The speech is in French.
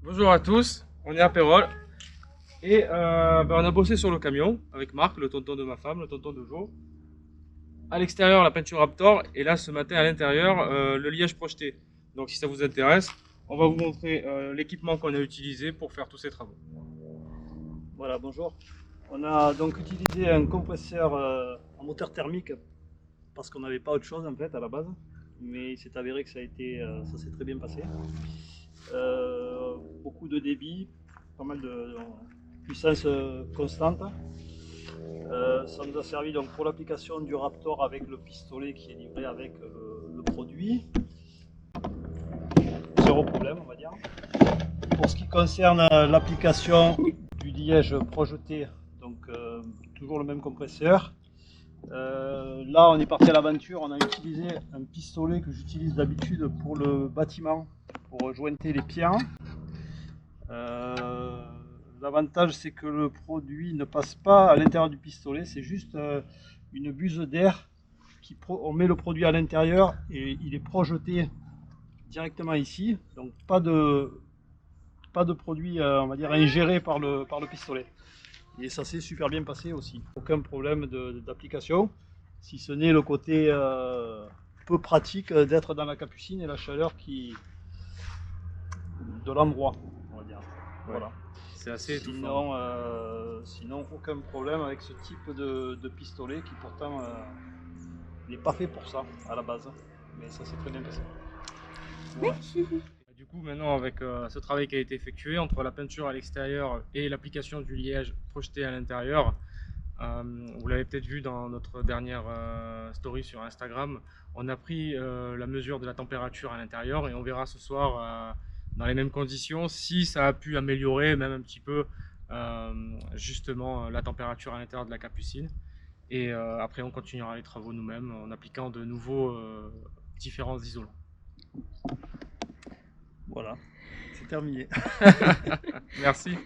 Bonjour à tous, on est à Pérol et on a bossé sur le camion avec Marc, le tonton de ma femme, le tonton de Jo. À l'extérieur, la peinture Raptor et là ce matin à l'intérieur, le liège projeté. Donc si ça vous intéresse, on va vous montrer l'équipement qu'on a utilisé pour faire tous ces travaux. Voilà, bonjour. On a donc utilisé un compresseur en moteur thermique parce qu'on n'avait pas autre chose en fait à la base, mais il s'est avéré que ça s'est très bien passé. Beaucoup de débit, pas mal de puissance constante. Ça nous a servi donc pour l'application du Raptor avec le pistolet qui est livré avec le produit. Zéro problème, on va dire. Pour ce qui concerne l'application du liège projeté, donc toujours le même compresseur. Là, on est parti à l'aventure, on a utilisé un pistolet que j'utilise d'habitude pour le bâtiment, pour jointer les pierres. L'avantage, c'est que le produit ne passe pas à l'intérieur du pistolet, c'est juste une buse d'air. On met le produit à l'intérieur et il est projeté directement ici, donc pas de produit, on va dire, ingéré par le pistolet. Et ça s'est super bien passé aussi. Aucun problème d'application, si ce n'est le côté peu pratique d'être dans la capucine et la chaleur de l'endroit, on va dire. Voilà. C'est assez étouffant. Sinon, aucun problème avec ce type de pistolet qui pourtant n'est pas fait pour ça à la base. Mais ça s'est très bien passé. Voilà. Du coup, maintenant, avec ce travail qui a été effectué entre la peinture à l'extérieur et l'application du liège projeté à l'intérieur, vous l'avez peut-être vu dans notre dernière story sur Instagram, on a pris la mesure de la température à l'intérieur et on verra ce soir dans les mêmes conditions si ça a pu améliorer même un petit peu justement la température à l'intérieur de la capucine. Et après, on continuera les travaux nous-mêmes en appliquant de nouveaux différents isolants. Voilà, c'est terminé. Merci.